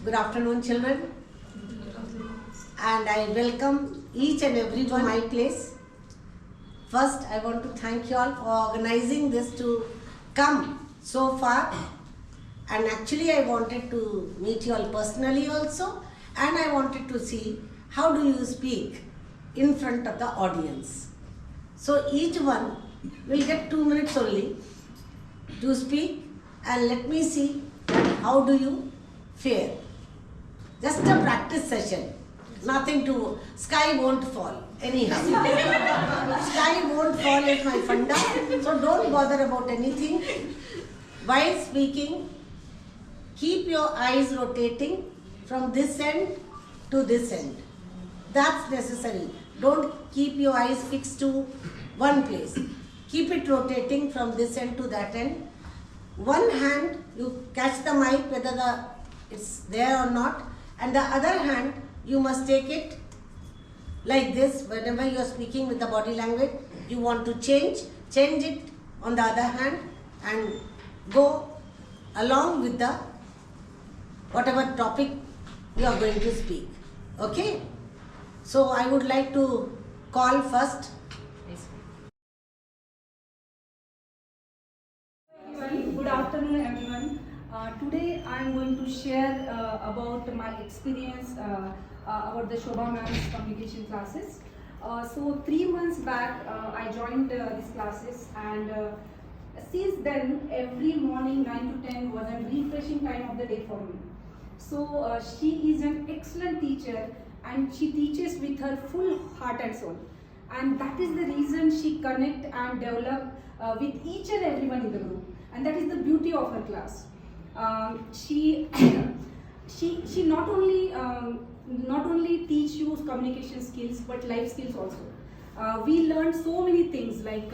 Good afternoon, children. And I welcome each and everyone to my place. First, I want to thank you all for organizing this to come so far. And actually, I wanted to meet you all personally also. And I wanted to see how do you speak in front of the audience. So each one will get 2 minutes only to speak, and let me see how do you fare. Just a practice session. Nothing to, sky won't fall anyhow. Sky won't fall is my funda, so don't bother about anything. While speaking, keep your eyes rotating from this end to this end. That's necessary. Don't keep your eyes fixed to one place. Keep it rotating from this end to that end. One hand, you catch the mic whether it's there or not, and the other hand, you must take it like this. Whenever you are speaking with the body language, you want to change it on the other hand and go along with the whatever topic you are going to speak. Okay? So I would like to call first. Good afternoon, everyone. Today I am going to share about my experience about the Shobha Misra communication classes. So 3 months back I joined these classes, and since then every morning 9 to 10 was a refreshing time of the day for me. So she is an excellent teacher, and she teaches with her full heart and soul, and that is the reason she connect and develop with each and everyone in the group, and that is the beauty of her class. She not only teach you communication skills but life skills also. We learned so many things like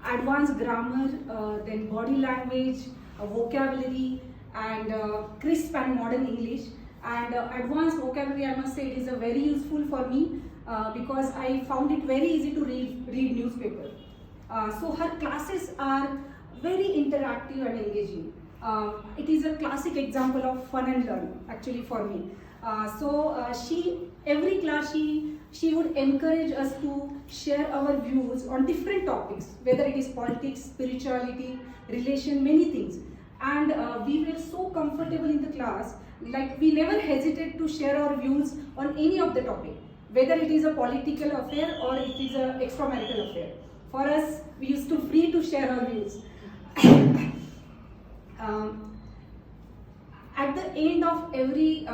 advanced grammar, then body language, vocabulary, and crisp and modern English. And advanced vocabulary, I must say, it is very useful for me because I found it very easy to read newspaper. So her classes are very interactive and engaging. It is a classic example of fun and learn actually for me. Every class she would encourage us to share our views on different topics, whether it is politics, spirituality, relation, many things. And we were so comfortable in the class, like we never hesitate to share our views on any of the topic, whether it is a political affair or it is an extramarital affair. For us, we used to free to share our views. At the end of every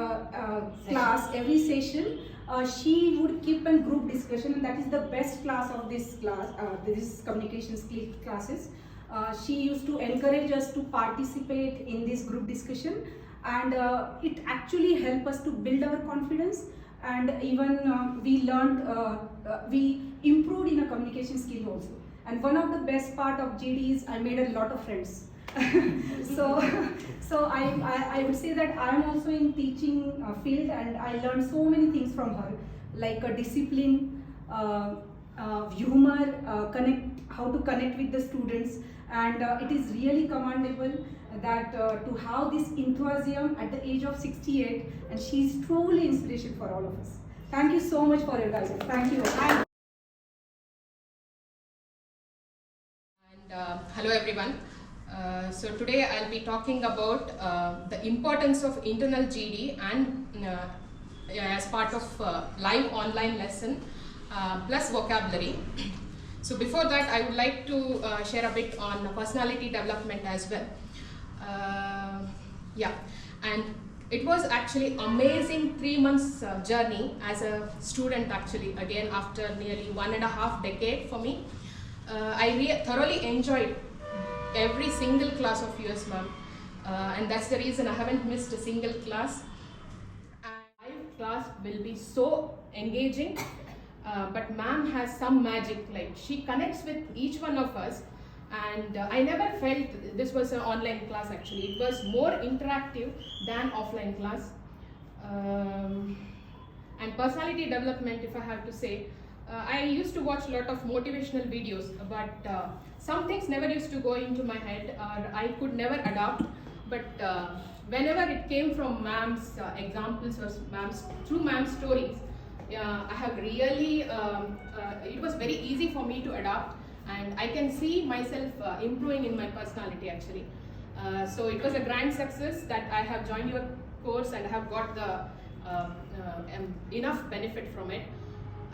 class, every session, she would keep a group discussion, and that is the best class of this class, this communication skill classes. She used to encourage us to participate in this group discussion, and it actually helped us to build our confidence, and even we improved in a communication skill also. And one of the best part of JD is I made a lot of friends. so I would say that I am also in teaching field, and I learned so many things from her, like discipline, humor, how to connect with the students, and it is really commendable that to have this enthusiasm at the age of 68, and she is truly inspiration for all of us. Thank you so much for your guidance. Thank you. Hello everyone. So today I'll be talking about the importance of internal GD and as part of live online lesson plus vocabulary. So before that, I would like to share a bit on personality development as well. And it was actually amazing 3 months journey as a student, actually, again after nearly 1.5 decades for me. I thoroughly enjoyed every single class of yours, ma'am, and that's the reason I haven't missed a single class. And live class will be so engaging, but ma'am has some magic, like she connects with each one of us, and I never felt this was an online class. Actually, it was more interactive than offline class. And personality development, if I have to say, I used to watch a lot of motivational videos, but some things never used to go into my head, or I could never adopt. But whenever it came from ma'am's examples or through ma'am's stories, I have really, it was very easy for me to adopt, and I can see myself improving in my personality actually. So it was a grand success that I have joined your course and have got the enough benefit from it.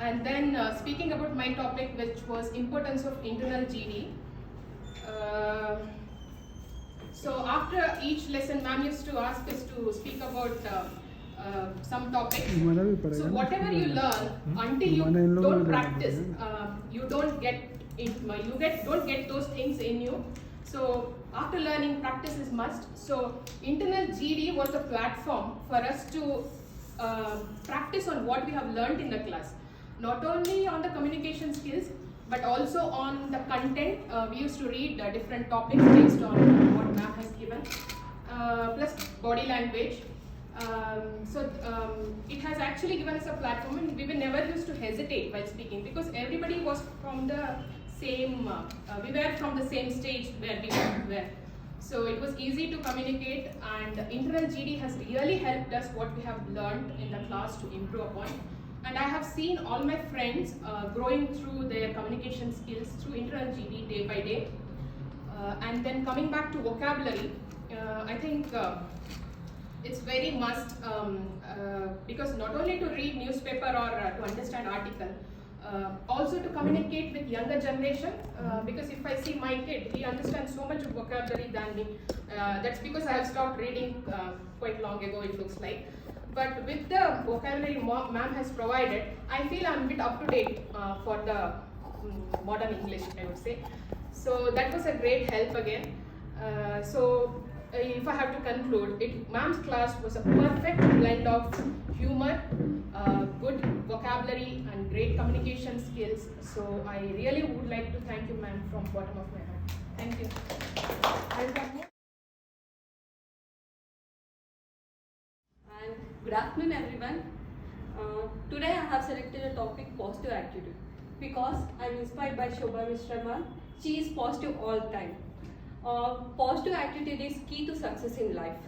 And then speaking about my topic, which was importance of internal GD. So after each lesson, ma'am used to ask us to speak about some topic. So whatever you learn, until you don't practice, you don't get don't get those things in you. So after learning, practice is must. So internal GD was a platform for us to practice on what we have learned in the class. Not only on the communication skills, but also on the content. We used to read different topics based on what ma'am has given, plus body language. It has actually given us a platform, and we were never used to hesitate while speaking, because everybody was from the same, we were from the same stage where we were. So it was easy to communicate, and internal GD has really helped us what we have learned in the class to improve upon. And I have seen all my friends growing through their communication skills through internal GD day by day. And then coming back to vocabulary, I think it's very must, because not only to read newspaper or to understand article, also to communicate with younger generation, because if I see my kid, he understands so much of vocabulary than me. That's because I have stopped reading quite long ago, it looks like. But with the vocabulary ma'am has provided, I feel I'm a bit up to date for the modern English, I would say. So that was a great help again. If I have to conclude, ma'am's class was a perfect blend of humor, good vocabulary, and great communication skills. So I really would like to thank you, ma'am, from the bottom of my heart. Thank you. And good afternoon, everyone. Today I have selected a topic, positive attitude, because I am inspired by Shobha Misra ma'am. She is positive all the time. Positive attitude is key to success in life.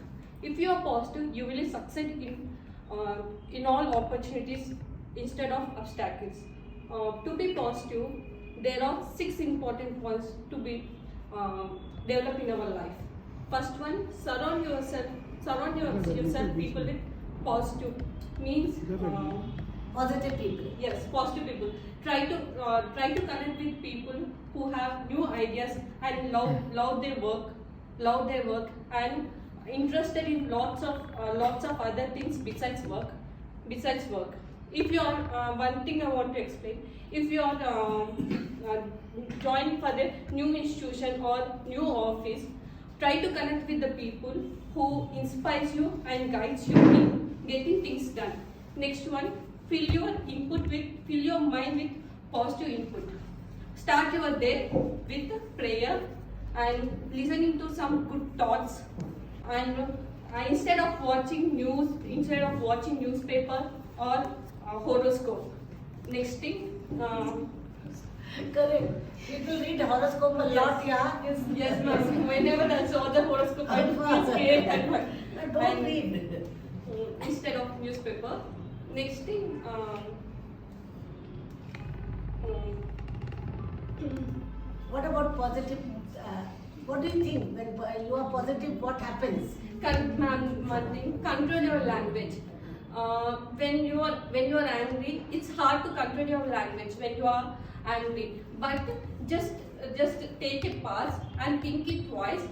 If you are positive, you will succeed in all opportunities instead of obstacles. To be positive, there are 6 important points to be developed in our life. First one, surround yourself people with positive, means Positive people. yes, positive people. Try to connect with people who have new ideas and love their work and interested in lots of other things besides work. If you are one thing I want to explain, if you are joining for the new institution or new office, try to connect with the people who inspires you and guides you in getting things done. Next one, fill your mind with positive input. Start your day with prayer and listening to some good thoughts, and instead of watching newspaper or horoscope. Next thing, Correct. People read horoscope a lot, yeah. yes ma'am. Whenever I saw the horoscope, I feel scared and Don't read. instead of newspaper. Next thing, What about positive? What do you think when you are positive? What happens? one thing, control your language. When you are angry, it's hard to control your language when you are angry. But just take a pause and think it twice.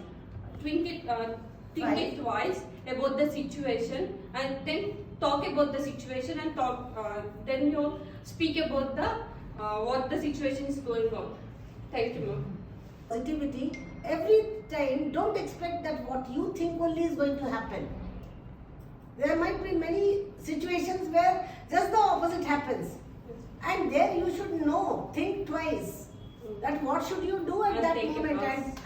Think it twice about the situation, and then talk about the situation and then you speak about the what the situation is going on. Thank you, ma'am. Positivity. Every time, don't expect that what you think only is going to happen. There might be many situations where just the opposite happens. And there you should know, think twice. That what should you do at that moment,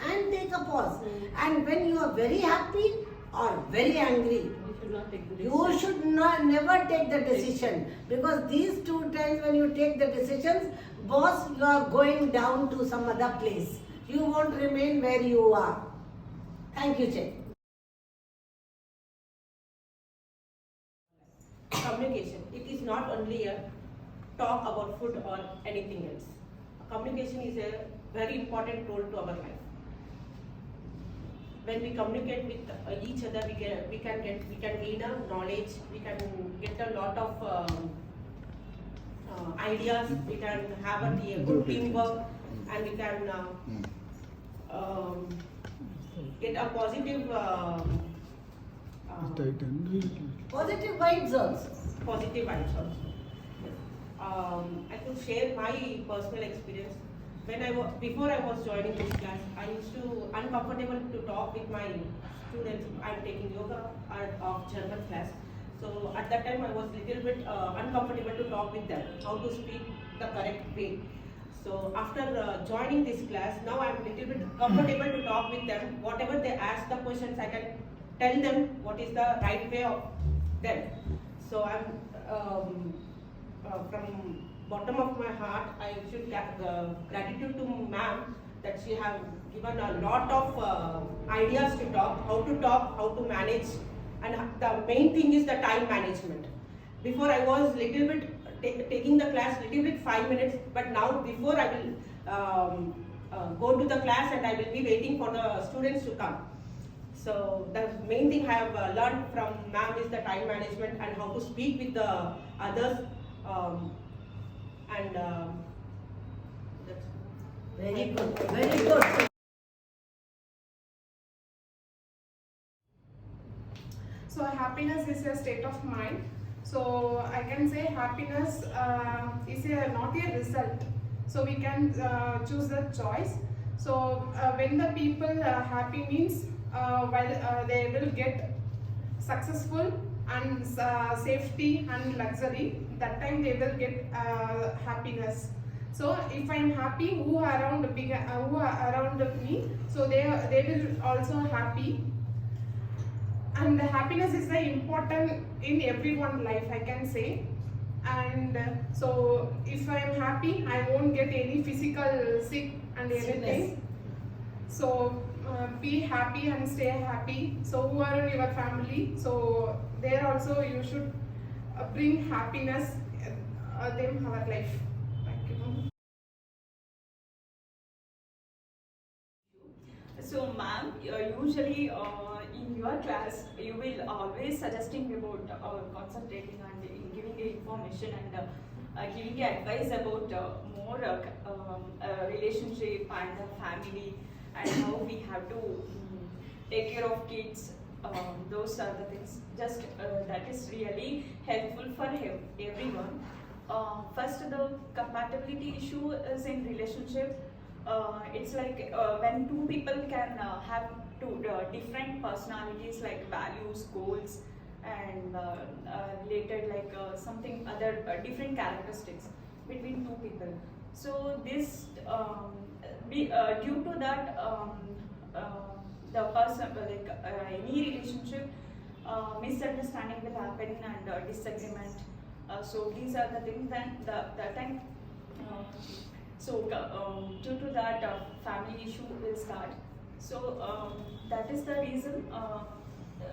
and take a pause. And when you are very happy or very angry, you should never take the decision, because these 2 times when you take the decisions, boss, you are going down to some other place. You won't remain where you are. Thank you, Chet. communication. It is not only a talk about food or anything else. Communication is a very important role to our life. When we communicate with each other, we can gain a knowledge. We can get a lot of ideas. We can have a good teamwork, and we can get a positive Positive vibes also. positive vibes also. Yes. I could share my personal experience. Before I was joining this class, I used to uncomfortable to talk with my students. I'm taking yoga of German class. So at that time I was little bit uncomfortable to talk with them, how to speak the correct way. So after joining this class, now I'm little bit comfortable to talk with them. Whatever they ask the questions, I can tell them what is the right way of them. So I'm from bottom of my heart, I should gratitude to ma'am that she have given a lot of ideas to talk, how to manage, and the main thing is the time management. Before I was little bit taking the class little bit 5 minutes, but now before I will go to the class and I will be waiting for the students to come. So the main thing I have learned from ma'am is the time management and how to speak with the others. That's Very good. Very good. So happiness is a state of mind. So I can say happiness is not a result. So we can choose the choice. So when the people are happy means while they will get successful and safety and luxury, that time they will get happiness. So if I am happy, who are around me, so they will also happy. And the happiness is very important in everyone's life, I can say. And so if I am happy, I won't get any physical sick and everything. So be happy and stay happy. So who are in your family, so there also you should bring happiness them our life. Thank you. So ma'am, usually in your class you will always suggesting about concentrating and giving the information and giving the advice about more relationship and the family and how we have to take care of kids. Those are the things. Just that is really helpful for everyone. First, the compatibility issue is in relationship. It's like when two people can have two different personalities like values, goals, and related like something other different characteristics between two people. So this due to that the person like any relationship misunderstanding will happen and disagreement. So these are the things that time. So due to that family issue will start. So that is the reason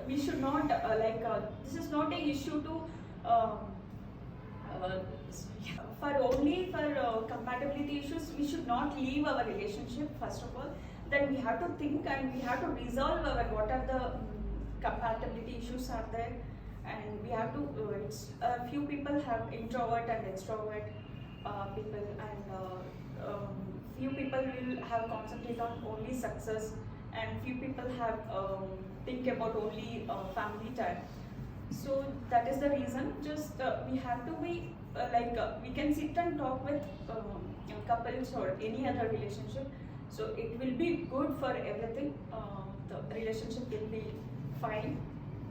we should not this is not an issue to for compatibility issues. We should not leave our relationship first of all. Then we have to think and we have to resolve what are the compatibility issues are there, and we have to. Few people have introvert and extrovert people, and few people will have concentrate on only success, and few people have think about only family time. So that is the reason. Just we have to be we can sit and talk with couples or any other relationship. So it will be good for everything. The relationship will be fine.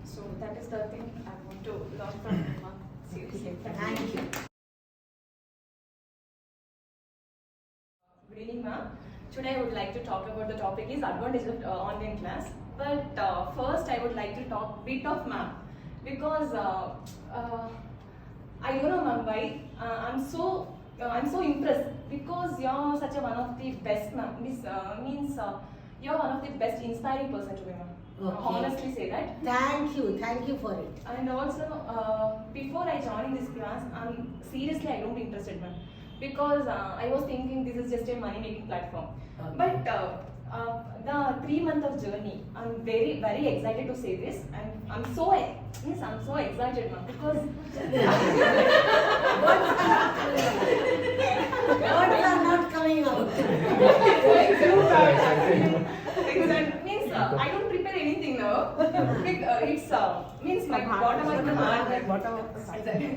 So that is the thing I want to learn from Emma. Seriously. Thank you. Good evening, ma'am. Today I would like to talk about the topic is advantage of online class. But first I would like to talk bit of ma'am, because I don't know ma'am why I'm so impressed, because you're such a one of the best ma'am. Means you're one of the best inspiring person to me, ma'am. Honestly say that. Thank you for it. And also, before I joined this class, seriously I don't interested man, because I was thinking this is just a money making platform. But the 3 months of journey, I'm very excited to say this, and I'm so excited now because Words are not coming out. Exactly. Means I don't prepare anything now. It's means my bottom of the heart. Exactly.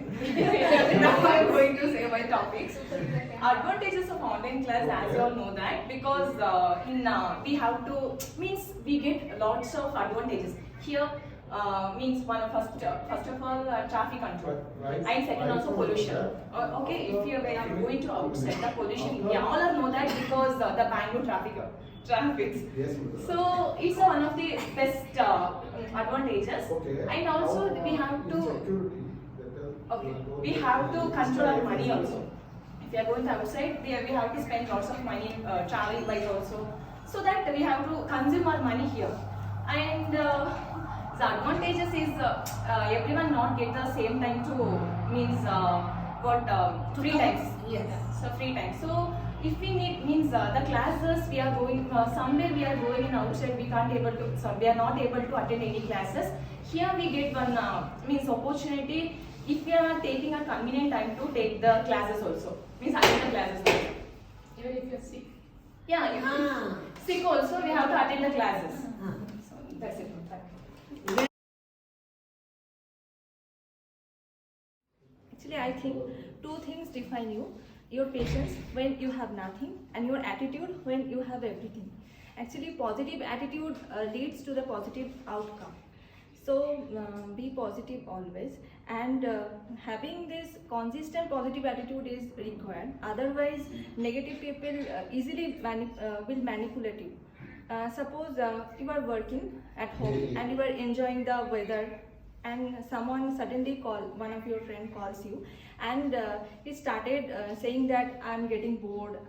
Now I'm going to say my topics. Advantages of online class, as you all know that, because we have to means we get lots of advantages here. Means first of all traffic control, and second also pollution. Okay, if we are going to outside the pollution, we all know that because the Bangalore traffic. So it's one of the best advantages, and also we have to control our money also. If we are going outside, we have to spend lots of money traveling wise also, so that we have to consume our money here. And the advantages is everyone not get the same time to free times. Yes. So free time. So if we need the classes we are going somewhere, we are going in outside, we are not able to attend any classes. Here we get one opportunity if we are taking a convenient time to take the classes also. Attend the classes also. Even if you're sick. Yeah, if sick also we have to attend the classes. So that's it. Actually, I think two things define you. Your patience when you have nothing, and your attitude when you have everything. Actually, positive attitude leads to the positive outcome. So be positive always, and having this consistent positive attitude is required. Otherwise, negative people easily will manipulate you. Suppose you are working at home and you are enjoying the weather, and someone suddenly one of your friend calls you, and he started saying that I'm getting bored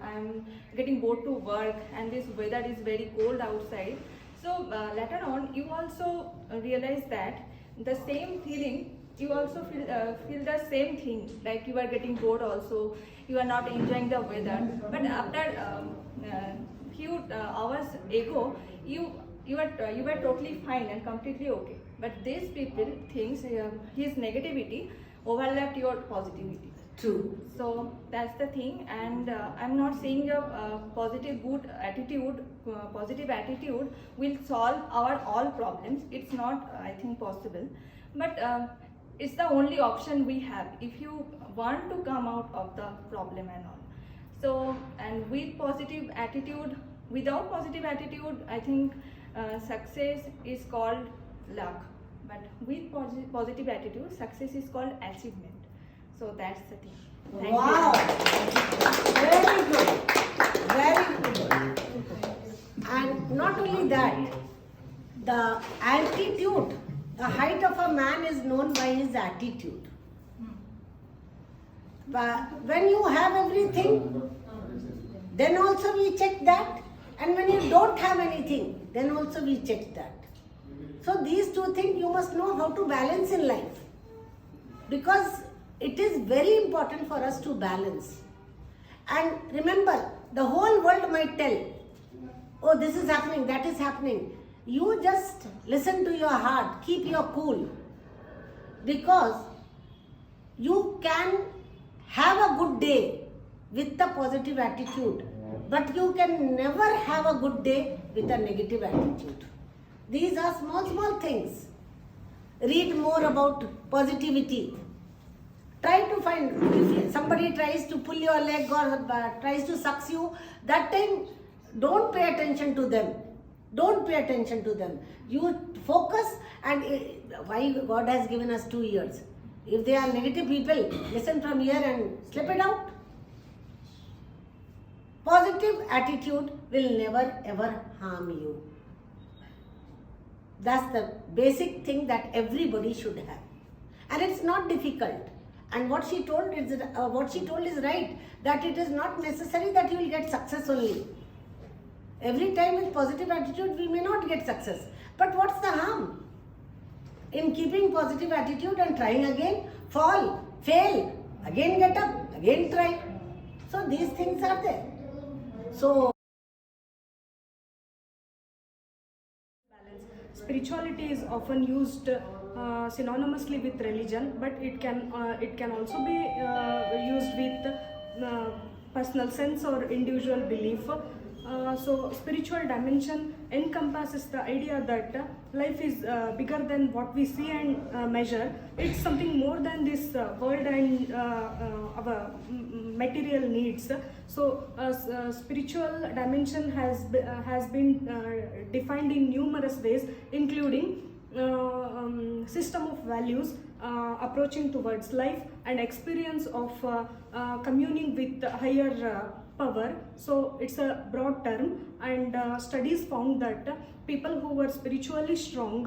to work, and this weather is very cold outside. So later on you also realize that the same feeling, you also feel the same thing, like you are getting bored also, you are not enjoying the weather. But after few hours ago, you were totally fine and completely okay. But these people thinks his negativity overlapped your positivity. True. So that's the thing, and I'm not saying a positive attitude will solve our all problems. It's not, I think, possible. But it's the only option we have if you want to come out of the problem and all. So, and with positive attitude, without positive attitude, I think success is called luck. But with positive attitude, success is called achievement. So that's the thing. Thank Wow! you. Very good. Very good. And not only that, the altitude, the height of a man is known by his attitude. But when you have everything, then also we check that. And when you don't have anything, then also we check that. So these two things you must know how to balance in life. Because it is very important for us to balance. And remember, the whole world might tell, oh, this is happening, that is happening. You just listen to your heart, keep your cool. Because you can have a good day with a positive attitude, but you can never have a good day with a negative attitude. These are small things. Read more about positivity. Try to find, if somebody tries to pull your leg or tries to suck you, that time don't pay attention to them. Don't pay attention to them. You focus, and why God has given us 2 ears. If they are negative people, listen from here and slip it out. Positive attitude will never ever harm you. That's the basic thing that everybody should have. And it's not difficult. And what she told is right, that it is not necessary that you will get success only. Every time with positive attitude, we may not get success. But what's the harm in keeping positive attitude and trying again? Fall, fail, again get up, again try. So these things are there. So spirituality is often used synonymously with religion, but it can also be used with personal sense or individual belief. So spiritual dimension encompasses the idea that life is bigger than what we see and measure. It's something more than this world and our material needs. So spiritual dimension has been defined in numerous ways, including system of values, approaching towards life, and experience of communing with higher power. So it's a broad term, and studies found that people who were spiritually strong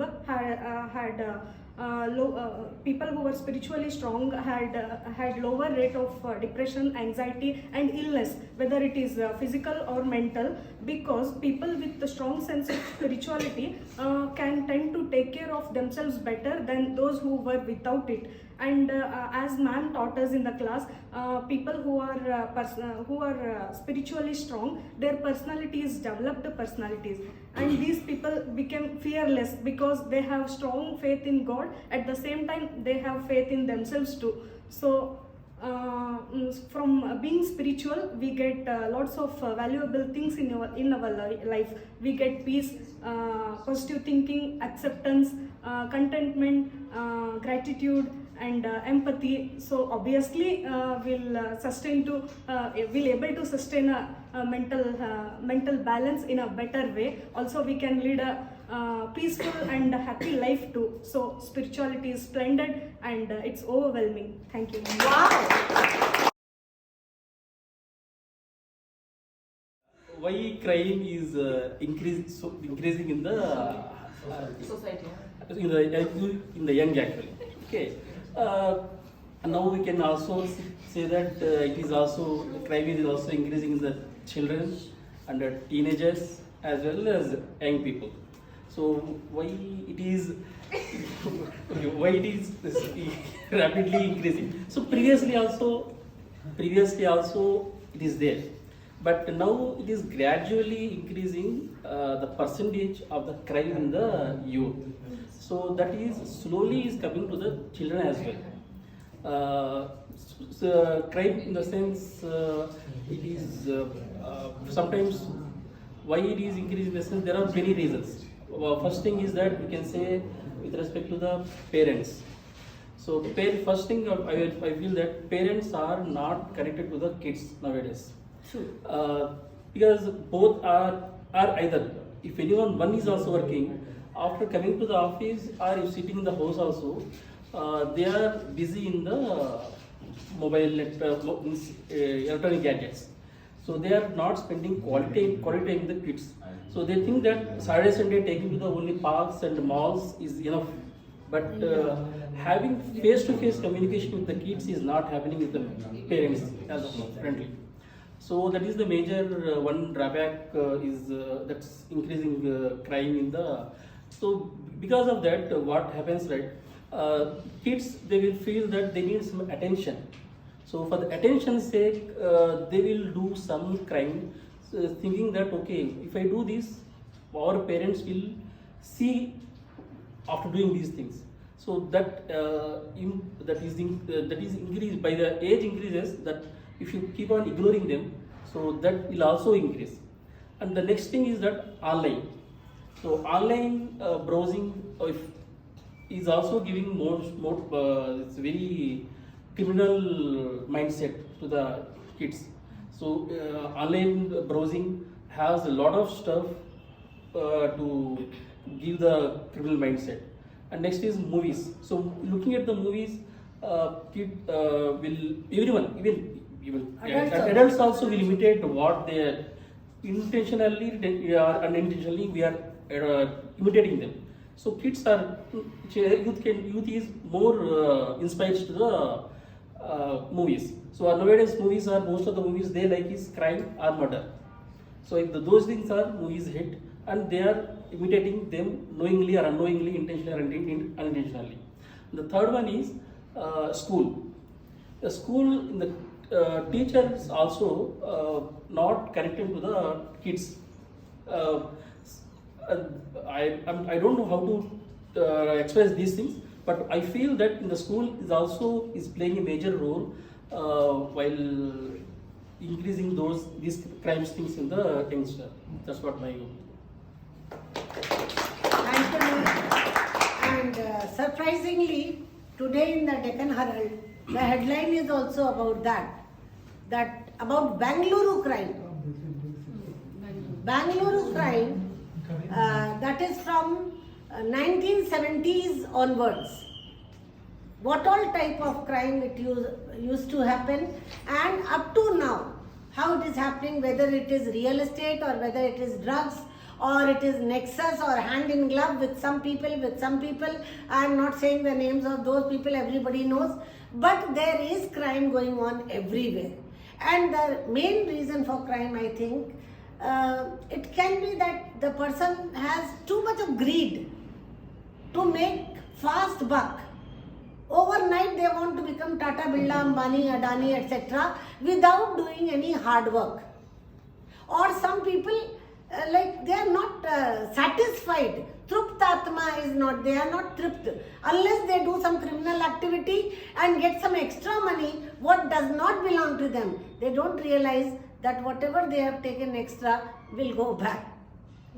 people who were spiritually strong had lower rate of depression, anxiety, and illness, whether it is physical or mental, because people with a strong sense of spirituality can tend to take care of themselves better than those who were without it. And as ma'am taught us in the class, people who are spiritually strong, their personalities developed personalities, and these people became fearless because they have strong faith in God. At the same time, they have faith in themselves too. So from being spiritual, we get lots of valuable things in our life. We get peace, positive thinking, acceptance, contentment, gratitude, and empathy. So obviously we'll able to sustain a mental balance in a better way. Also, we can lead a peaceful and happy life too. So spirituality is splendid, and it's overwhelming. Thank you. wow. Why crime is increasing in the Society. in the young actually. Okay. Now we can also say that crime is also increasing in the children and the teenagers as well as young people. So why it is rapidly increasing? So previously also it is there, but now it is gradually increasing the percentage of the crime in the youth. So that is slowly is coming to the children as well. So crime in the sense it is sometimes why it is increasing in the sense there are many reasons. First thing is that we can say with respect to the parents. So first thing I feel that parents are not connected to the kids nowadays. Because both are either, if one is also working, after coming to the office or if sitting in the house also, they are busy in the mobile electronic gadgets. So they are not spending quality time with the kids. So they think that Saturday, Sunday taking to the only parks and malls is enough. But having face-to-face communication with the kids is not happening with the parents as of now, currently. So that is the major one drawback is that's increasing crime in the. So because of that, what happens, right? Kids, they will feel that they need some attention. So for the attention's sake, they will do some crime, thinking that okay, if I do this, our parents will see after doing these things. So that is increased by the age increases. That if you keep on ignoring them, so that will also increase. And the next thing is that online. So online browsing is also giving more it's very criminal mindset to the kids. So online browsing has a lot of stuff to give the criminal mindset. And next is movies. So looking at the movies, everyone, even adults also will imitate what they are intentionally or unintentionally we are imitating them. So kids are youth is more inspired to the movies. So nowadays movies are most of the movies they like is crime or murder. So if those things are movies hit and they are imitating them knowingly or unknowingly, intentionally or unintentionally. The third one is school. The school, the teachers also not connected to the kids. I don't know how to express these things, but I feel that in the school is playing a major role while increasing these crimes things in the youngster. That's what my view. Thank you. And surprisingly, today in the Deccan Herald, the headline is also about that about Bangalore crime. Bangalore crime, that is from 1970s onwards. What all type of crime it used to happen, and up to now, how it is happening, whether it is real estate or whether it is drugs or it is nexus or hand in glove with some people. I am not saying the names of those people, everybody knows, but there is crime going on everywhere. And the main reason for crime, I think, it can be that the person has too much of greed to make fast buck. Overnight they want to become Tata, Birla, Ambani, Adani, etc. without doing any hard work. Or some people, they are not satisfied. Truptatma is not, they are not tripped. Unless they do some criminal activity and get some extra money, what does not belong to them, they don't realize that whatever they have taken extra will go back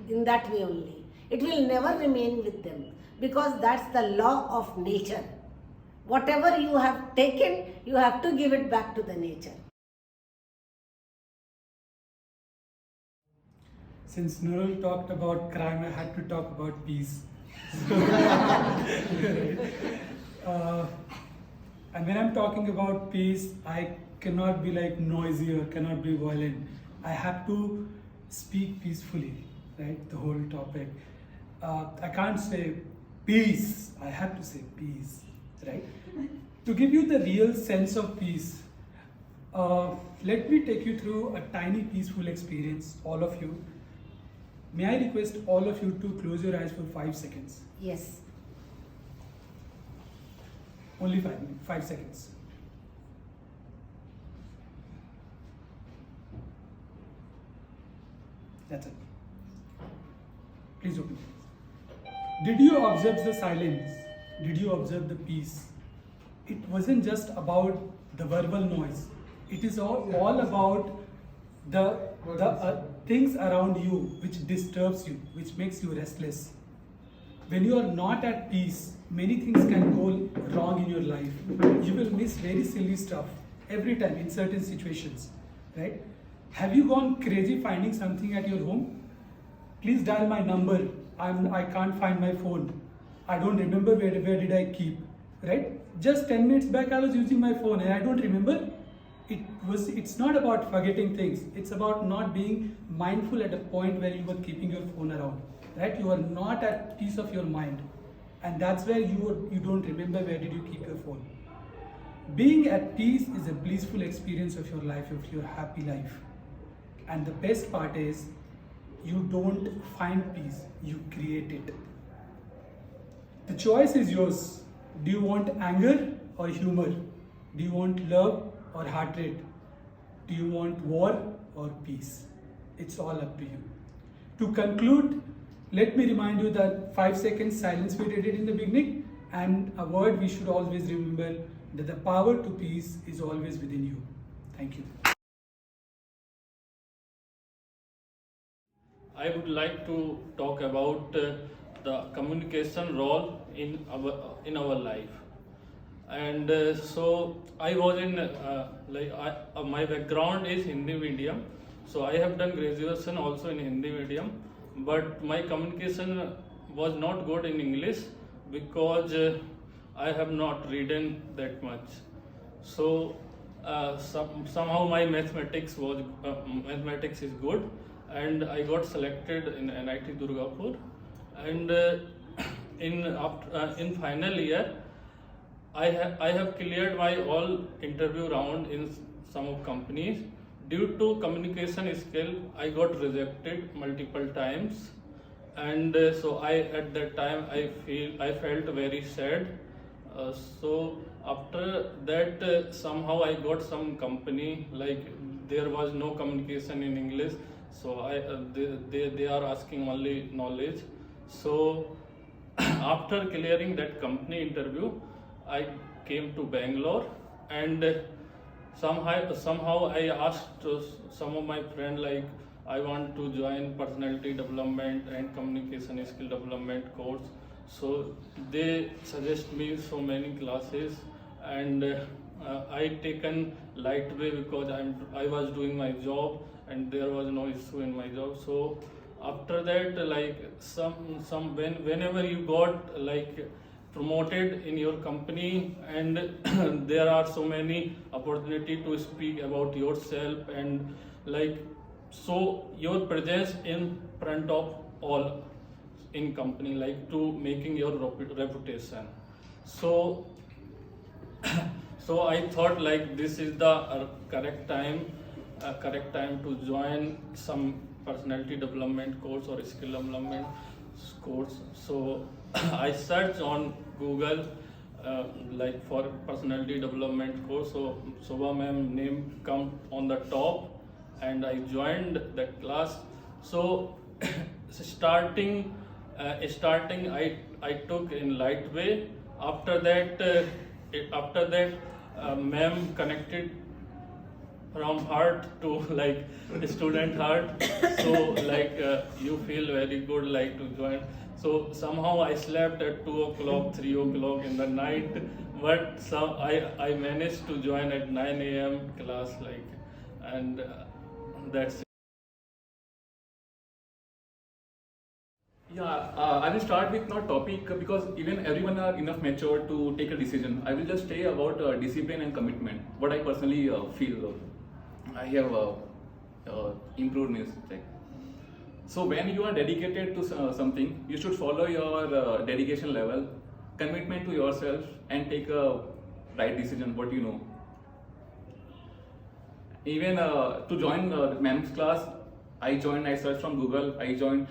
in that way only. It will never remain with them, because that's the law of nature. Whatever you have taken, you have to give it back to the nature. Since Nurul talked about crime, I had to talk about peace. And when I'm talking about peace, I cannot be like noisy or cannot be violent. I have to speak peacefully, right? The whole topic. I can't say peace. I have to say peace, right? To give you the real sense of peace, let me take you through a tiny peaceful experience, all of you. May I request all of you to close your eyes for 5 seconds? Yes. Only 5 seconds. That's it. Please open it. Did you observe the silence? Did you observe the peace? It wasn't just about the verbal noise. It is all about the things around you which disturbs you, which makes you restless. When you are not at peace, many things can go wrong in your life. You will miss very silly stuff every time in certain situations, right? Have you gone crazy finding something at your home? Please dial my number. I can't find my phone. I don't remember where did I keep, right? Just 10 minutes back I was using my phone and I don't remember. It's not about forgetting things. It's about not being mindful at a point where you were keeping your phone around, right? You are not at peace of your mind, and that's where you don't remember where did you keep your phone. Being at peace is a blissful experience of your life, of your happy life. And the best part is you don't find peace, you create it. The choice is yours. Do you want anger or humor? Do you want love or heart rate? Do you want war or peace? It's all up to you. To conclude, let me remind you that 5 seconds silence we did it in the beginning, and a word we should always remember, that the power to peace is always within you. Thank you. I would like to talk about the communication role in our life. And so I was in my background is Hindi medium, so I have done graduation also in Hindi medium, but my communication was not good in English because I have not written that much. So somehow my mathematics is good, and I got selected in NIT Durgapur, and in final year I have cleared my all interview round in some of companies, due to communication skill, I got rejected multiple times, and so at that time I felt very sad. So after that, somehow I got some company, like there was no communication in English, so they are asking only knowledge. So after clearing that company interview, I came to Bangalore, and somehow I asked some of my friends, like, I want to join personality development and communication skill development course. So they suggest me so many classes, and I taken light way because I was doing my job and there was no issue in my job. So after that, like whenever you got like promoted in your company, and there are so many opportunity to speak about yourself, and like, so your presence in front of all in company, like to making your reputation. So so I thought like this is the correct time to join some personality development course or skill development course. So I searched on Google like for personality development course. So Shobha ma'am name come on the top, and I joined that class. So starting I took in light way. After that, ma'am connected from heart to like student heart. So like you feel very good like to join. So somehow I slept at 2 o'clock, 3 o'clock in the night, but I managed to join at 9 a.m. class, like, and that's it. Yeah, I will start with not topic because even everyone are enough mature to take a decision. I will just say about discipline and commitment. What I personally feel I have improved in this. So when you are dedicated to something, you should follow your dedication level, commitment to yourself, and take a right decision. What you know. Even to join ma'am's class, I searched from Google. I joined.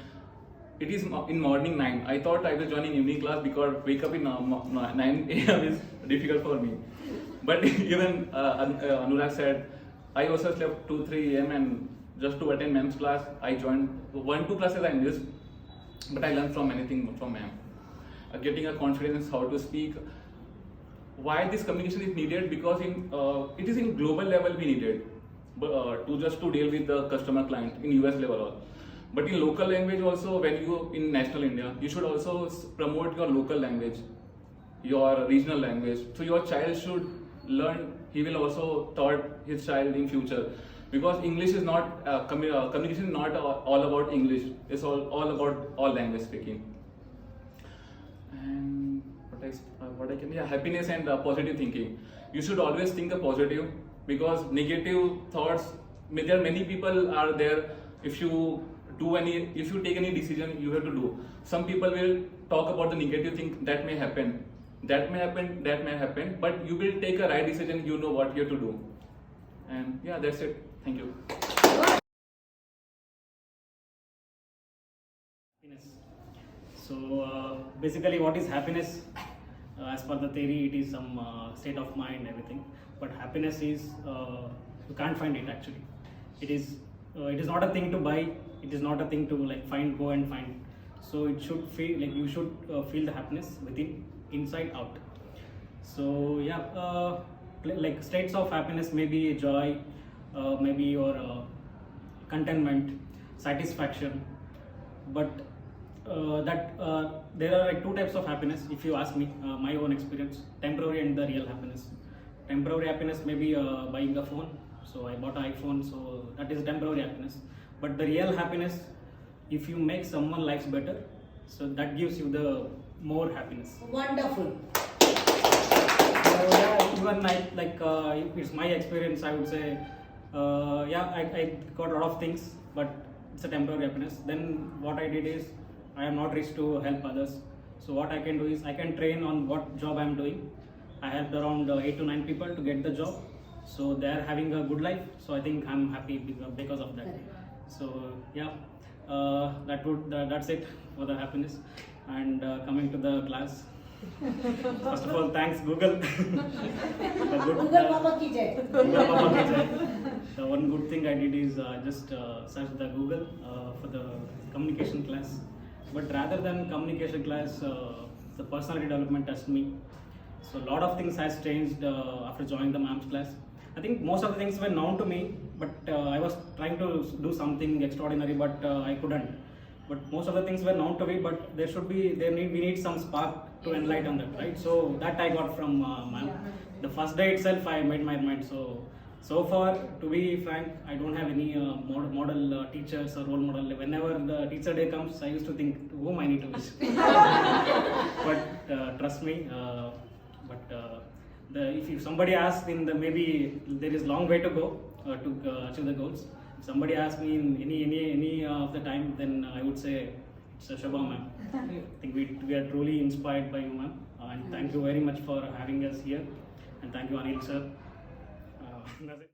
It is in morning 9. I thought I was joining evening class because wake up in 9 a.m. is difficult for me. But even Anurag said, I also slept 2-3 a.m. and just to attend ma'am's class, I joined 1-2 classes I missed, but I learned from anything from ma'am. Getting a confidence how to speak. Why this communication is needed? Because it is in global level we needed, to deal with the customer client in US level also. But in local language also, when you in national India, you should also promote your local language, your regional language. So your child should learn. He will also taught his child in future, because English is not communication is not all about English. It's all about all language speaking. And happiness and positive thinking. You should always think a positive, because negative thoughts. There are many people are there. If you take any decision, you have to do. Some people will talk about the negative thing that may happen, but you will take a right decision. You know what you have to do, and yeah, that's it. Thank you. So basically, what is happiness? As per the theory, it is some state of mind, everything. But happiness is you can't find it actually. It is not a thing to buy. It is not a thing to like go and find. So it should feel like you should feel the happiness within, inside out. So yeah, like states of happiness may be joy, maybe your contentment, satisfaction. But there are like two types of happiness. If you ask me, my own experience, temporary and the real happiness. Temporary happiness may be buying a phone. So I bought an iPhone, so that is temporary happiness. But the real happiness, if you make someone's life better, so that gives you the more happiness. Wonderful. So yeah, even if it's my experience, I would say, I got a lot of things, but it's a temporary happiness. Then what I did is, I am not rich to help others. So what I can do is, I can train on what job I am doing. I helped around 8 to 9 people to get the job. So they are having a good life. So I think I'm happy because of that. So yeah, that's it for the happiness. And coming to the class, first of all, thanks Google. Google Papa ki jai. Google Papa ki jai. The one good thing I did is just search the Google for the communication class. But rather than communication class, the personality development touched me. So a lot of things has changed after joining the ma'am's class. I think most of the things were known to me, but I was trying to do something extraordinary, but I couldn't. But most of the things were known to me, but we need some spark to enlighten that, right? So that I got from ma'am. The first day itself, I made my mind. So far, to be frank, I don't have any model teachers or role model. Whenever the teacher day comes, I used to think to whom I need to wish. But trust me, if somebody asks, maybe there is long way to go to achieve the goals. If somebody asks me in any of the time, then I would say it's Shobha ma'am. I think we are truly inspired by you, ma'am. And thank you very much for having us here. And thank you, Anil sir. That's it.